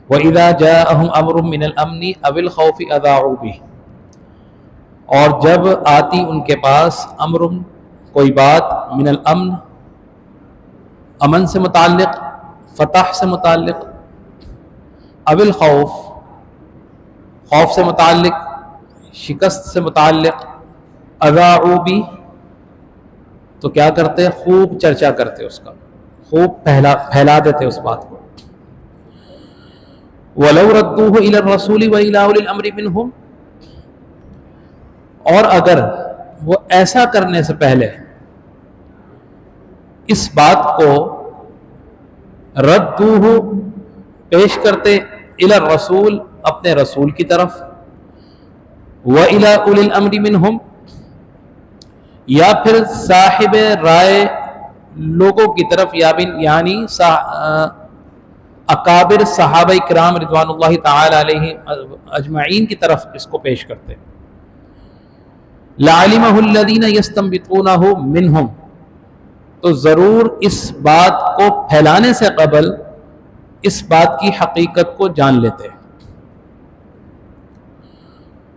وَإِذَا جَاءَهُمْ أَمْرٌ مِّنَ الْأَمْنِ أَوِ الْخَوْفِ أَذَاعُوا بِهِ، اور جب آتی ان کے پاس امر، کوئی بات، من الامن، امن سے متعلق، فتح سے متعلق، او الخوف، خوف سے متعلق، شکست سے متعلق، اذاعوا بی، تو کیا کرتے؟ خوب چرچا کرتے اس کا، خوب پھیلا دیتے اس بات کو. وَلَوْ رَدُّوهُ إِلَى الرَّسُولِ وَإِلَى أُولِي الْأَمْرِ مِنْهُمْ، اور اگر وہ ایسا کرنے سے پہلے اس بات کو ردوہ پیش کرتے الی الرسول، اپنے رسول کی طرف، وَإِلَى أُولِي الْأَمْرِ مِنْهُمْ، یا پھر صاحب رائے لوگوں کی طرف، یعنی اکابر صحابہ کرام رضوان اللہ تعالی علیہم اجمعین کی طرف اس کو پیش کرتے، لَعَلِمَهُ الَّذِينَ يَسْتَنبِطُونَهُ مِنْهُمْ، تو ضرور اس بات کو پھیلانے سے قبل اس بات کی حقیقت کو جان لیتے.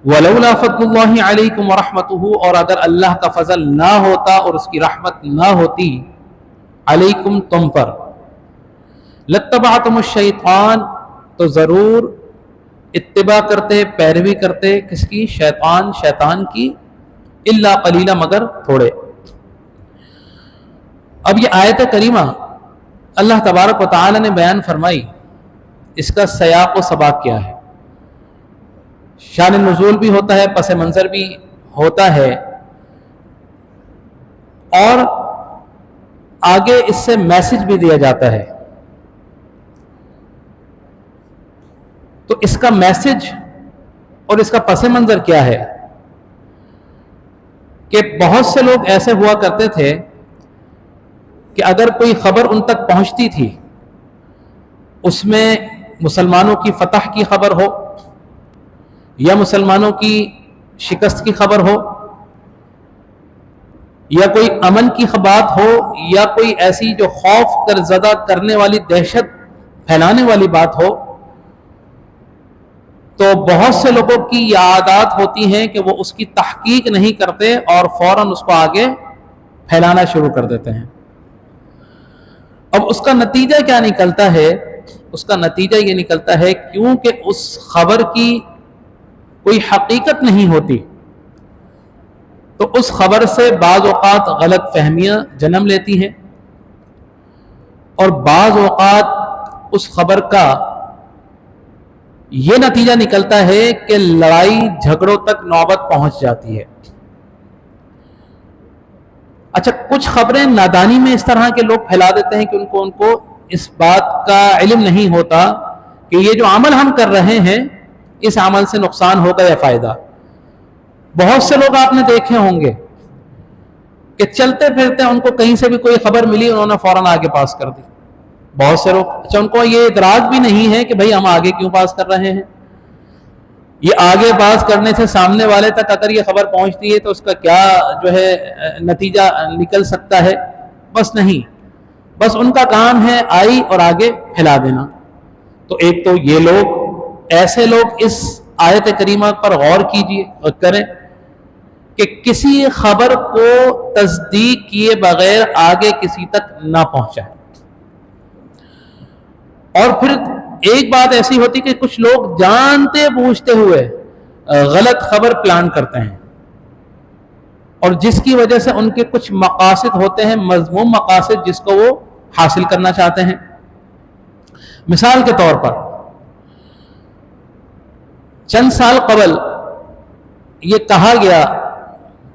وَلَوْلَا فَضْلُ اللَّهِ عَلَيْكُمْ وَرَحْمَتُهُ، اور اگر اللہ کا فضل نہ ہوتا اور اس کی رحمت نہ ہوتی، علیکم تم پر، لَاتَّبَعْتُمُ الشَّيْطَانَ، تو ضرور اتباع کرتے، پیروی کرتے، کس کی؟ شیطان کی، الا قلیلا، مگر تھوڑے. اب یہ آیت کریمہ اللہ تبارک و تعالی نے بیان فرمائی، اس کا سیاق و سباق کیا ہے، شان نزول بھی ہوتا ہے، پس منظر بھی ہوتا ہے، اور آگے اس سے میسج بھی دیا جاتا ہے. تو اس کا میسج اور اس کا پس منظر کیا ہے کہ بہت سے لوگ ایسے ہوا کرتے تھے کہ اگر کوئی خبر ان تک پہنچتی تھی، اس میں مسلمانوں کی فتح کی خبر ہو یا مسلمانوں کی شکست کی خبر ہو یا کوئی امن کی بات ہو یا کوئی ایسی جو خوف زدہ کرنے والی، دہشت پھیلانے والی بات ہو، تو بہت سے لوگوں کی یہ عادات ہوتی ہیں کہ وہ اس کی تحقیق نہیں کرتے اور فوراً اس کو آگے پھیلانا شروع کر دیتے ہیں. اب اس کا نتیجہ کیا نکلتا ہے؟ اس کا نتیجہ یہ نکلتا ہے کیونکہ اس خبر کی کوئی حقیقت نہیں ہوتی، تو اس خبر سے بعض اوقات غلط فہمیاں جنم لیتی ہیں، اور بعض اوقات اس خبر کا یہ نتیجہ نکلتا ہے کہ لڑائی جھگڑوں تک نوبت پہنچ جاتی ہے. اچھا، کچھ خبریں نادانی میں اس طرح کے لوگ پھیلا دیتے ہیں کہ ان کو اس بات کا علم نہیں ہوتا کہ یہ جو عمل ہم کر رہے ہیں اس عمل سے نقصان ہوگا یا فائدہ. بہت سے لوگ آپ نے دیکھے ہوں گے کہ چلتے پھرتے ان کو کہیں سے بھی کوئی خبر ملی، انہوں نے فوراً آگے پاس کر دی. بہت سے لوگ، اچھا، ان کو یہ ادراک بھی نہیں ہے کہ بھئی ہم آگے کیوں پاس کر رہے ہیں. یہ آگے پاس کرنے سے سامنے والے تک اگر یہ خبر پہنچتی ہے تو اس کا کیا جو ہے نتیجہ نکل سکتا ہے؟ بس نہیں، بس ان کا کام ہے آئی اور آگے پھیلا دینا. تو ایک تو یہ لوگ، ایسے لوگ اس آیت کریمہ پر غور کیجئے اور کریں کہ کسی خبر کو تصدیق کیے بغیر آگے کسی تک نہ پہنچائے. اور پھر ایک بات ایسی ہوتی کہ کچھ لوگ جانتے بوجھتے ہوئے غلط خبر پلان کرتے ہیں، اور جس کی وجہ سے ان کے کچھ مقاصد ہوتے ہیں، مذموم مقاصد، جس کو وہ حاصل کرنا چاہتے ہیں. مثال کے طور پر چند سال قبل یہ کہا گیا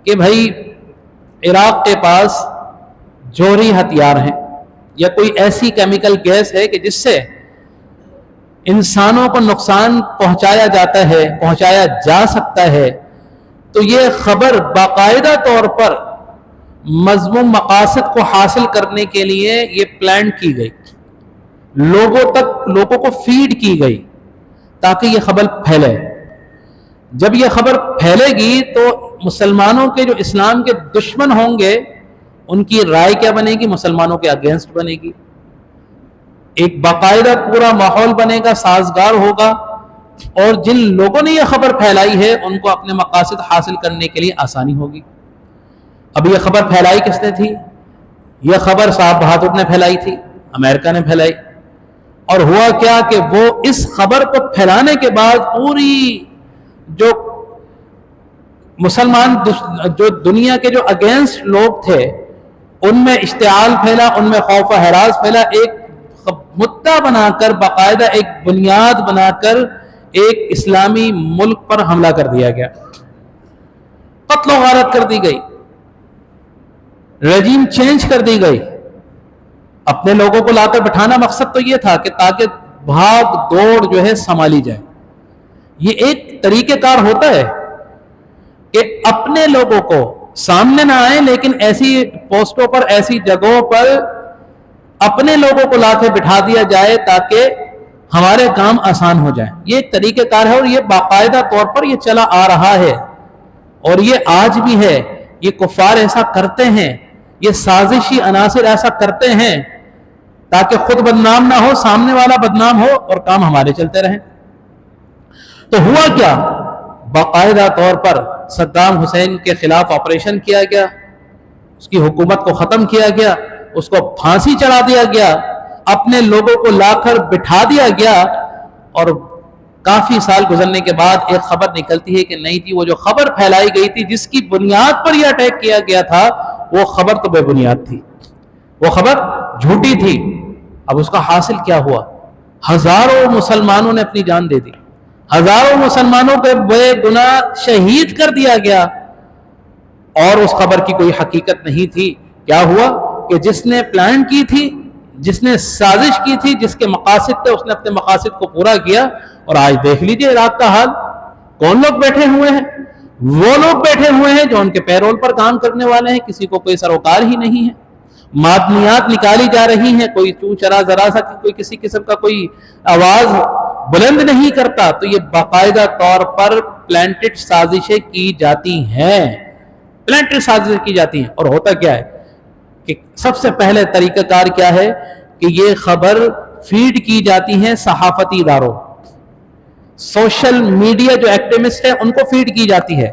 کہ بھائی عراق کے پاس جوہری ہتھیار ہیں یا کوئی ایسی کیمیکل گیس ہے کہ جس سے انسانوں کو نقصان پہنچایا جا سکتا ہے. تو یہ خبر باقاعدہ طور پر مذموم مقاصد کو حاصل کرنے کے لیے یہ پلان کی گئی، لوگوں کو فیڈ کی گئی تاکہ یہ خبر پھیلے. جب یہ خبر پھیلے گی تو مسلمانوں کے جو اسلام کے دشمن ہوں گے ان کی رائے کیا بنے گی؟ مسلمانوں کے اگینسٹ بنے گی. ایک باقاعدہ پورا ماحول بنے گا، سازگار ہوگا، اور جن لوگوں نے یہ خبر پھیلائی ہے ان کو اپنے مقاصد حاصل کرنے کے لیے آسانی ہوگی۔ اب یہ خبر پھیلائی کس نے تھی؟ یہ خبر صاحب بہادر نے پھیلائی تھی، امریکہ نے پھیلائی۔ اور ہوا کیا کہ وہ اس خبر کو پھیلانے کے بعد پوری جو مسلمان جو دنیا کے جو اگینسٹ لوگ تھے ان میں اشتعال پھیلا، ان میں خوف و ہراس پھیلا، ایک مدعا بنا کر، باقاعدہ ایک بنیاد بنا کر ایک اسلامی ملک پر حملہ کر دیا گیا، قتل و غارت کر دی گئی، رجیم چینج کر دی گئی۔ اپنے لوگوں کو لا کر بٹھانا مقصد تو یہ تھا کہ تاکہ بھاگ دوڑ جو ہے سنبھالی جائے۔ یہ ایک طریقہ کار ہوتا ہے کہ اپنے لوگوں کو سامنے نہ آئیں لیکن ایسی پوسٹوں پر، ایسی جگہوں پر اپنے لوگوں کو لا کے بٹھا دیا جائے تاکہ ہمارے کام آسان ہو جائیں۔ یہ ایک طریقہ کار ہے اور یہ باقاعدہ طور پر یہ چلا آ رہا ہے اور یہ آج بھی ہے۔ یہ کفار ایسا کرتے ہیں، یہ سازشی عناصر ایسا کرتے ہیں تاکہ خود بدنام نہ ہو، سامنے والا بدنام ہو اور کام ہمارے چلتے رہیں۔ تو ہوا کیا؟ باقاعدہ طور پر صدام حسین کے خلاف آپریشن کیا گیا، اس کی حکومت کو ختم کیا گیا، اس کو پھانسی چڑھا دیا گیا، اپنے لوگوں کو لا کر بٹھا دیا گیا، اور کافی سال گزرنے کے بعد ایک خبر نکلتی ہے کہ نہیں تھی، وہ جو خبر پھیلائی گئی تھی جس کی بنیاد پر یہ اٹیک کیا گیا تھا وہ خبر تو بے بنیاد تھی، وہ خبر جھوٹی تھی۔ اب اس کا حاصل کیا ہوا؟ ہزاروں مسلمانوں نے اپنی جان دے دی، ہزاروں مسلمانوں کو بے گناہ شہید کر دیا گیا، اور اس خبر کی کوئی حقیقت نہیں تھی۔ کیا ہوا کہ جس نے پلان کی تھی، جس نے سازش کی تھی، جس کے مقاصد تھے، اس نے اپنے مقاصد کو پورا کیا۔ اور آج دیکھ لیجئے عراق کا حال، کون لوگ بیٹھے ہوئے ہیں؟ وہ لوگ بیٹھے ہوئے ہیں جو ان کے پیرول پر کام کرنے والے ہیں، کسی کو کوئی سروکار ہی نہیں ہے، معدنیات نکالی جا رہی ہیں، کوئی چوں چرا ذرا سا کوئی کسی قسم کا کوئی آواز بلند نہیں کرتا۔ تو یہ باقاعدہ طور پر پلانٹڈ سازشیں کی جاتی ہیں، پلانٹڈ سازشیں کی جاتی ہیں۔ اور ہوتا کیا ہے کہ سب سے پہلے طریقہ کار کیا ہے کہ یہ خبر فیڈ کی جاتی ہیں صحافتی اداروں، سوشل میڈیا جو ایکٹیوسٹ ہیں ان کو فیڈ کی جاتی ہے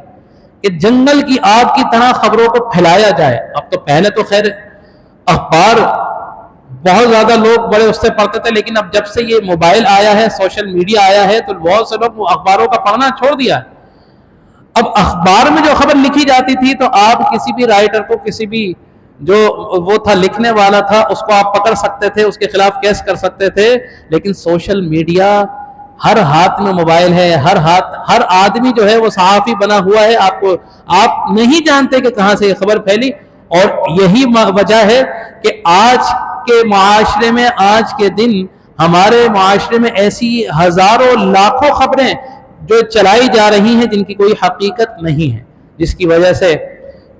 کہ جنگل کی آگ کی طرح خبروں کو پھیلایا جائے۔ اب تو پہلے تو خیر اخبار بہت زیادہ لوگ بڑے اس سے پڑھتے تھے، لیکن اب جب سے یہ موبائل آیا ہے، سوشل میڈیا آیا ہے، تو بہت سے لوگ اخباروں کا پڑھنا چھوڑ دیا ہے۔ اب اخبار میں جو خبر لکھی جاتی تھی تو آپ کسی بھی رائٹر کو، کسی بھی جو وہ تھا لکھنے والا تھا، اس کو آپ پکڑ سکتے تھے، اس کے خلاف کیس کر سکتے تھے۔ لیکن سوشل میڈیا، ہر ہاتھ میں موبائل ہے، ہر آدمی جو ہے وہ صحافی بنا ہوا ہے، آپ نہیں جانتے کہ کہاں سے یہ خبر پھیلی۔ اور یہی وجہ ہے کہ آج کے معاشرے میں، آج کے دن ہمارے معاشرے میں ایسی ہزاروں لاکھوں خبریں جو چلائی جا رہی ہیں جن کی کوئی حقیقت نہیں ہے، جس کی وجہ سے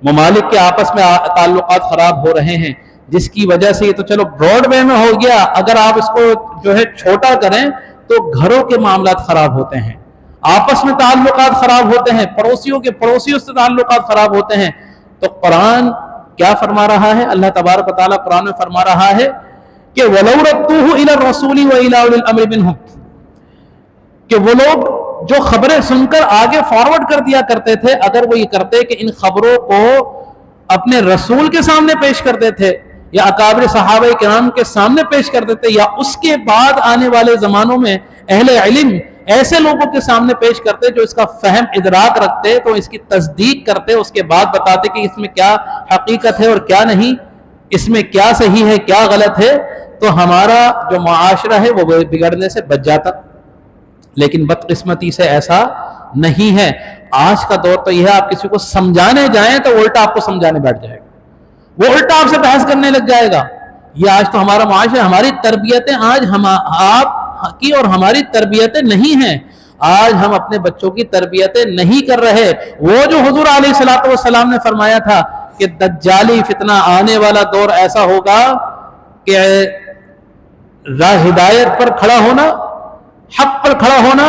ممالک کے آپس میں تعلقات خراب ہو رہے ہیں، جس کی وجہ سے یہ تو چلو براڈ وے میں ہو گیا، اگر آپ اس کو جو ہے چھوٹا کریں تو گھروں کے معاملات خراب ہوتے ہیں، آپس میں تعلقات خراب ہوتے ہیں، پڑوسیوں سے تعلقات خراب ہوتے ہیں۔ تو قرآن کیا فرما رہا ہے؟ اللہ تبارک و تعالیٰ قرآن میں فرما رہا ہے کہ وَلَوْ رَدُّوهُ إِلَى الرَّسُولِ وَإِلَى أُولِي الْأَمْرِ مِنْهُمْ، کہ وہ لوگ جو خبریں سن کر آگے فارورڈ کر دیا کرتے تھے، اگر وہ یہ کرتے کہ ان خبروں کو اپنے رسول کے سامنے پیش کرتے تھے یا اکابر صحابہ کرام کے سامنے پیش کر دیتے، یا اس کے بعد آنے والے زمانوں میں اہل علم ایسے لوگوں کے سامنے پیش کرتے جو اس کا فہم ادراک رکھتے، تو اس کی تصدیق کرتے، اس کے بعد بتاتے کہ اس میں کیا حقیقت ہے اور کیا نہیں، اس میں کیا صحیح ہے کیا غلط ہے، تو ہمارا جو معاشرہ ہے وہ بگڑنے سے بچ جاتا۔ لیکن بدقسمتی سے ایسا نہیں ہے۔ آج کا دور تو یہ ہے، آپ کسی کو سمجھانے جائیں تو الٹا آپ کو سمجھانے بیٹھ جائے گا، وہ الٹا آپ سے بحث کرنے لگ جائے گا۔ یہ آج تو ہمارا معاشرہ، ہماری تربیتیں آج آپ کی اور ہماری تربیتیں نہیں ہیں۔ آج ہم اپنے بچوں کی تربیتیں نہیں کر رہے۔ وہ جو حضور علیہ الصلوۃ والسلام نے فرمایا تھا کہ دجالی فتنہ آنے والا دور ایسا ہوگا کہ راہ ہدایت پر کھڑا ہونا، حق پر کھڑا ہونا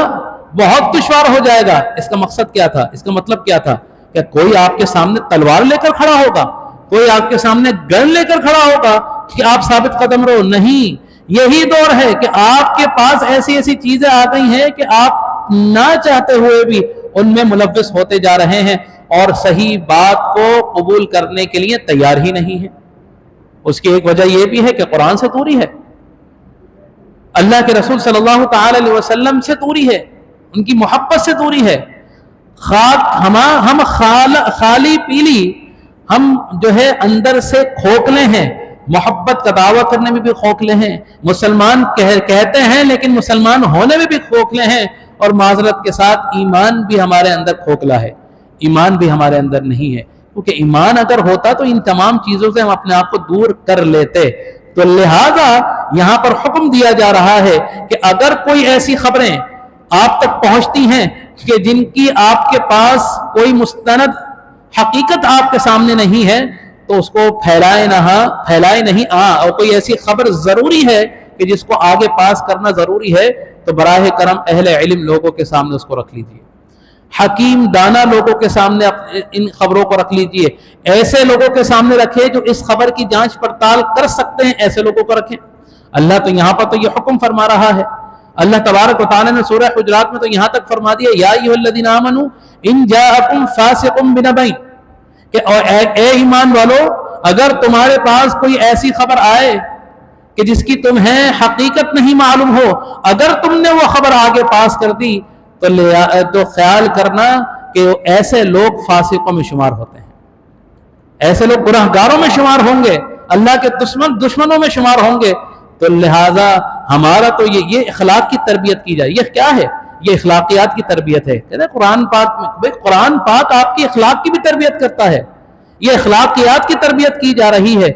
بہت دشوار ہو جائے گا۔ اس کا مقصد کیا تھا؟ اس کا مطلب کیا تھا؟ کہ کوئی آپ کے سامنے تلوار لے کر کھڑا ہوگا، کوئی آپ کے سامنے گن لے کر کھڑا ہوگا کہ آپ ثابت قدم رہو، نہیں، یہی دور ہے کہ آپ کے پاس ایسی ایسی چیزیں آ گئی ہیں کہ آپ نہ چاہتے ہوئے بھی ان میں ملوث ہوتے جا رہے ہیں اور صحیح بات کو قبول کرنے کے لیے تیار ہی نہیں ہے۔ اس کی ایک وجہ یہ بھی ہے کہ قرآن سے دوری ہے، اللہ کے رسول صلی اللہ تعالی علیہ وسلم سے دوری ہے، ان کی محبت سے دوری ہے۔ ہم خالی پیلی، ہم جو ہے اندر سے کھوکھلے ہیں، محبت کا دعویٰ کرنے میں بھی کھوکھلے ہیں، مسلمان کہتے ہیں لیکن مسلمان ہونے میں بھی کھوکھلے ہیں، اور معذرت کے ساتھ ایمان بھی ہمارے اندر کھوکھلا ہے، ایمان بھی ہمارے اندر نہیں ہے، کیونکہ ایمان اگر ہوتا تو ان تمام چیزوں سے ہم اپنے آپ کو دور کر لیتے۔ تو لہٰذا یہاں پر حکم دیا جا رہا ہے کہ اگر کوئی ایسی خبریں آپ تک پہنچتی ہیں کہ جن کی آپ کے پاس کوئی مستند حقیقت آپ کے سامنے نہیں ہے تو اس کو پھیلائے نہیں۔ اور کوئی ایسی خبر ضروری ہے کہ جس کو آگے پاس کرنا ضروری ہے تو براہ کرم اہل علم لوگوں کے سامنے اس کو رکھ لیجئے، حکیم دانا لوگوں کے سامنے ان خبروں کو رکھ لیجئے، ایسے لوگوں کے سامنے رکھے جو اس خبر کی جانچ پڑتال کر سکتے ہیں، ایسے لوگوں کو رکھیں۔ اللہ تو یہاں پر تو یہ حکم فرما رہا ہے، اللہ تبارک و تعالی نے سورہ حجرات میں تو یہاں تک فرما دیا یا ایھا الذین آمنوا ان جاءکم فاسق بنبأ، کہ اے ایمان والو اگر تمہارے پاس کوئی ایسی خبر آئے کہ جس کی تمہیں حقیقت نہیں معلوم ہو، اگر تم نے وہ خبر آگے پاس کر دی تو خیال کرنا کہ ایسے لوگ فاسقوں میں شمار ہوتے ہیں، ایسے لوگ گنہگاروں میں شمار ہوں گے، اللہ کے دشمنوں میں شمار ہوں گے۔ تو لہٰذا ہمارا تو یہ اخلاق کی تربیت کی جائے۔ یہ کیا ہے؟ یہ اخلاقیات کی تربیت ہے۔ کہتے ہیں قرآن پاک میں، قرآن پاک آپ کی اخلاق کی بھی تربیت کرتا ہے، یہ اخلاقیات کی تربیت کی جا رہی ہے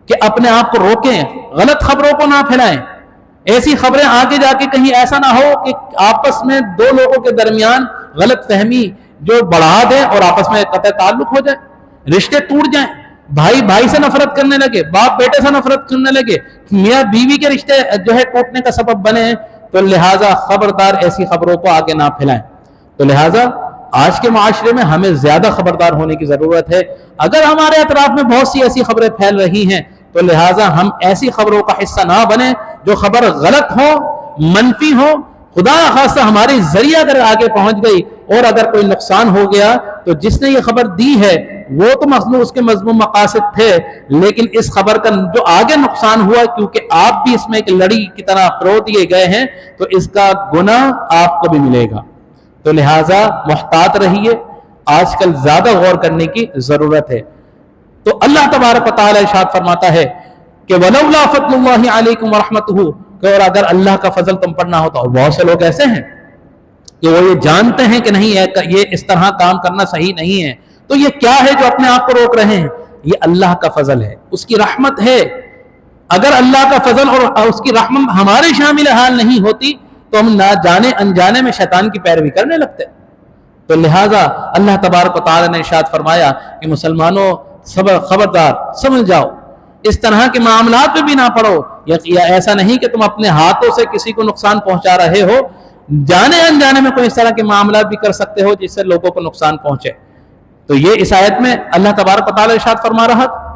کہ اپنے آپ کو روکیں، غلط خبروں کو نہ پھیلائیں، ایسی خبریں آگے جا کے کہیں ایسا نہ ہو کہ آپس میں دو لوگوں کے درمیان غلط فہمی جو بڑھا دیں اور آپس میں قطع تعلق ہو جائے، رشتے ٹوٹ جائیں، بھائی بھائی سے نفرت کرنے لگے، باپ بیٹے سے نفرت کرنے لگے، میاں بیوی کے رشتے جو ہے ٹوٹنے کا سبب بنے ہیں۔ تو لہٰذا خبردار ایسی خبروں کو آگے نہ پھیلائیں۔ تو لہٰذا آج کے معاشرے میں ہمیں زیادہ خبردار ہونے کی ضرورت ہے۔ اگر ہمارے اطراف میں بہت سی ایسی خبریں پھیل رہی ہیں تو لہٰذا ہم ایسی خبروں کا حصہ نہ بنیں جو خبر غلط ہو، منفی ہو، خدا خاصہ ہماری ذریعہ اگر آگے پہنچ گئی اور اگر کوئی نقصان ہو گیا تو جس نے یہ خبر دی ہے وہ تو مضمون اس کے مضمون مقاصد تھے، لیکن اس خبر کا جو آگے نقصان ہوا کیونکہ آپ بھی اس میں ایک لڑی کی طرح پرو دیے گئے ہیں تو اس کا گناہ آپ کو بھی ملے گا۔ تو لہٰذا محتاط رہیے، آج کل زیادہ غور کرنے کی ضرورت ہے۔ تو اللہ تبارک و تعالی ارشاد فرماتا ہے کہ وَلَوْلَا فَضْلُ اللَّهِ عَلَيْكُمْ وَرَحْمَتُهُ، کہ اور اگر اللہ کا فضل تم پر نہ ہوتا، اور بہت سے لوگ ایسے ہیں کہ وہ یہ جانتے ہیں کہ نہیں یہ اس طرح کام کرنا صحیح نہیں ہے، تو یہ کیا ہے جو اپنے آپ کو روک رہے ہیں؟ یہ اللہ کا فضل ہے، اس کی رحمت ہے۔ اگر اللہ کا فضل اور اس کی رحمت ہمارے شامل حال نہیں ہوتی تو ہم نہ جانے انجانے میں شیطان کی پیروی کرنے لگتے۔ تو لہٰذا اللہ تبارک و تعالی نے ارشاد فرمایا کہ مسلمانوں خبردار سمجھ جاؤ، اس طرح کے معاملات میں بھی نہ پڑو، یا ایسا نہیں کہ تم اپنے ہاتھوں سے کسی کو نقصان پہنچا رہے ہو، جانے انجانے میں کوئی اس طرح کے معاملات بھی کر سکتے ہو جس سے لوگوں کو نقصان پہنچے۔ تو یہ اس آیت میں اللہ تبارک و تعالی ارشاد فرما رہا تھا